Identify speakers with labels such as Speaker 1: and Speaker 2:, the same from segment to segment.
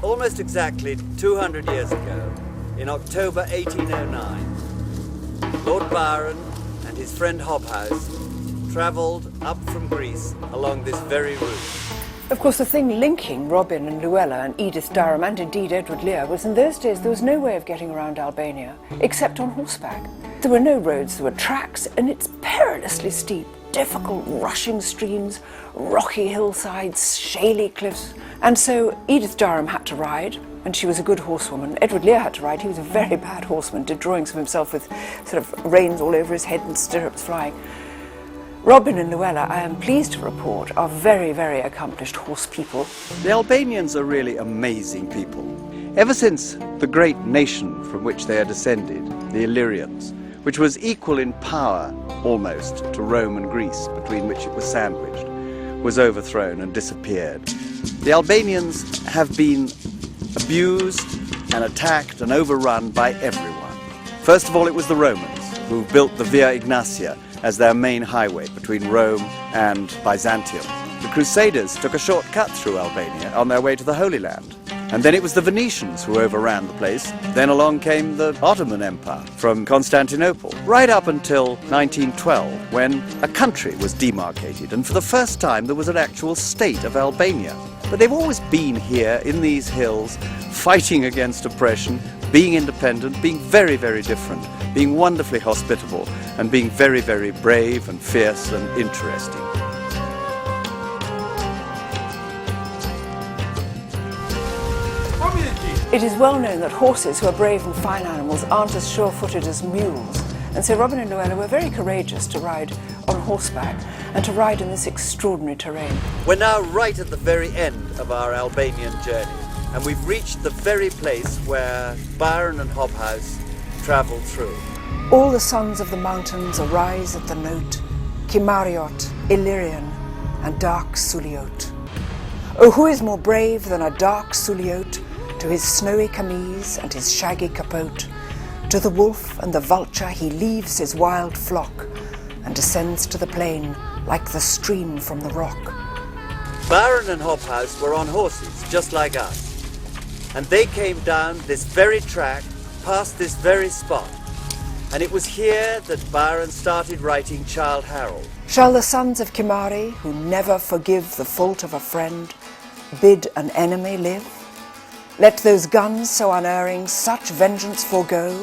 Speaker 1: Almost exactly 200 years ago, in October 1809, Lord Byron and his friend Hobhouse travelled up from Greece along this very route.
Speaker 2: Of course, the thing linking Robin and Luella and Edith Durham and indeed Edward Lear was in those days there was no way of getting around Albania except on horseback. There were no roads, there were tracks, and it's perilously steep, difficult rushing streams, rocky hillsides, shaly cliffs. And so Edith Durham had to ride, and she was a good horsewoman. Edward Lear had to ride, he was a very bad horseman, did drawings of himself with sort of reins all over his head and stirrups flying. Robin and Luella, I am pleased to report, are very, very accomplished horse people.
Speaker 1: The Albanians are really amazing people. Ever since the great nation from which they are descended, the Illyrians, which was equal in power almost to Rome and Greece, between which it was sandwiched, was overthrown and disappeared. The Albanians have been abused and attacked and overrun by everyone. First of all, it was the Romans who built the Via Ignatia as their main highway between Rome and Byzantium. The Crusaders took a short cut through Albania on their way to the Holy Land. And then it was the Venetians who overran the place. Then along came the Ottoman Empire from Constantinople, right up until 1912, when a country was demarcated, and for the first time there was an actual state of Albania. But they've always been here in these hills, fighting against oppression, being independent, being very, very different, being wonderfully hospitable, and being very, very brave and fierce and interesting.
Speaker 2: It is well known that horses, who are brave and fine animals, aren't as sure-footed as mules. And so Robin and Luella were very courageous to ride on horseback and to ride in this extraordinary terrain.
Speaker 1: We're now right at the very end of our Albanian journey, and we've reached the very place where Byron and Hobhouse travelled through.
Speaker 2: All the sons of the mountains arise at the note, Kimariot, Illyrian, and dark Suliot. Oh, who is more brave than a dark Suliot, to his snowy camise and his shaggy capote? To the wolf and the vulture he leaves his wild flock and descends to the plain like the stream from the rock.
Speaker 1: Byron and Hobhouse were on horses, just like us. And they came down this very track, past this very spot. And it was here that Byron started writing Childe Harold.
Speaker 2: Shall the sons of Kimari, who never forgive the fault of a friend, bid an enemy live? Let those guns so unerring such vengeance forego.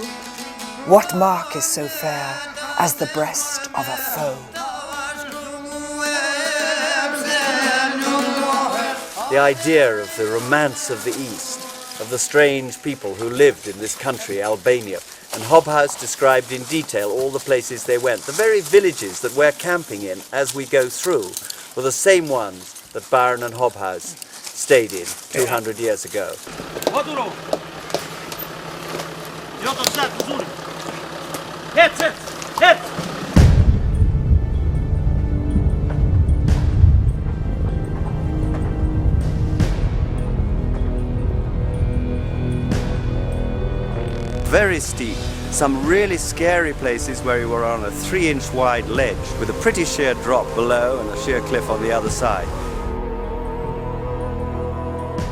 Speaker 2: What mark is so fair as the breast of a foe?
Speaker 1: The idea of the romance of the East, of the strange people who lived in this country, Albania. And Hobhouse described in detail all the places they went. The very villages that we're camping in as we go through were the same ones that Byron and Hobhouse stayed in 200 years ago. Very steep, some really scary places where we were on a 3-inch wide ledge with a pretty sheer drop below and a sheer cliff on the other side.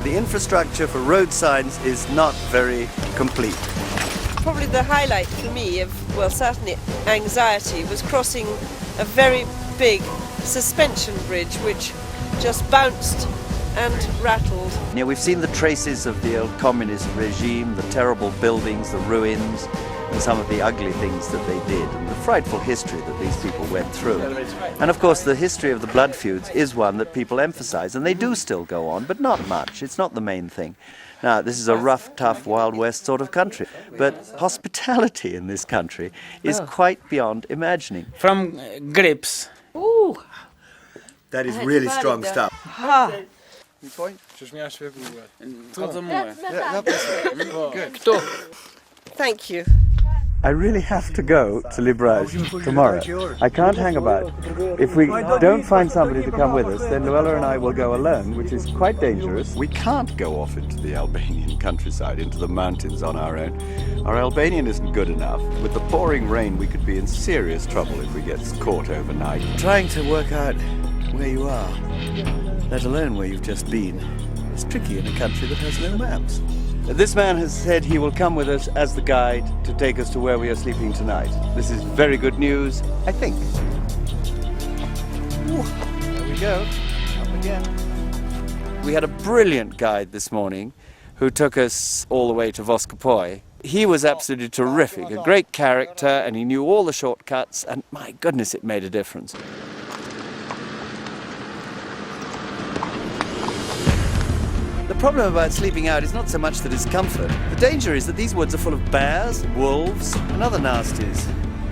Speaker 1: The infrastructure for road signs is not very complete.
Speaker 3: Probably the highlight for me of, well, certainly anxiety, was crossing a very big suspension bridge which just bounced and rattled.
Speaker 1: Yeah, we've seen the traces of the old communist regime, the terrible buildings, the ruins, and some of the ugly things that they did, and the frightful history that these people went through. And of course the history of the blood feuds is one that people emphasize, and they do still go on, but not much. It's not the main thing. Now, this is a rough, tough, Wild West sort of country, but hospitality in this country is quite beyond imagining.
Speaker 4: From grapes.
Speaker 3: Ooh!
Speaker 1: That is really strong stuff.
Speaker 3: Thank you.
Speaker 1: I really have to go to Libraj tomorrow. I can't hang about. If we don't find somebody to come with us, then Luella and I will go alone, which is quite dangerous. We can't go off into the Albanian countryside, into the mountains on our own. Our Albanian isn't good enough. With the pouring rain, we could be in serious trouble if we get caught overnight. Trying to work out where you are, let alone where you've just been, It's tricky in a country that has no maps. This man has said he will come with us as the guide to take us to where we are sleeping tonight. This is very good news, I think. Ooh, there we go. Up again. We had a brilliant guide this morning who took us all the way to Voskopoj. He was absolutely terrific, a great character, and he knew all the shortcuts, and my goodness, it made a difference. The problem about sleeping out is not so much the discomfort. The danger is that these woods are full of bears, wolves, and other nasties.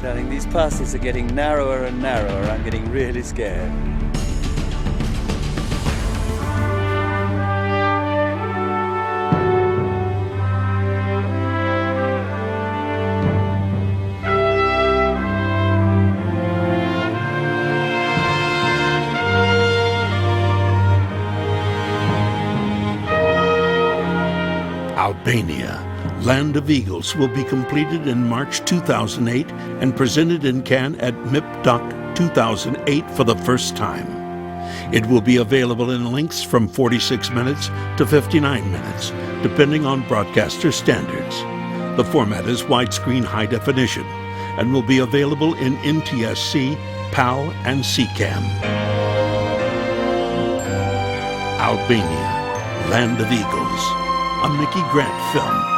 Speaker 1: Darling, these passes are getting narrower and narrower. I'm getting really scared.
Speaker 5: Albania, Land of Eagles, will be completed in March 2008 and presented in Cannes at MIPDOC 2008 for the first time. It will be available in lengths from 46 minutes to 59 minutes, depending on broadcaster standards. The format is widescreen high definition and will be available in NTSC, PAL, and CCAM. Albania, Land of Eagles, a Mickey Grant film.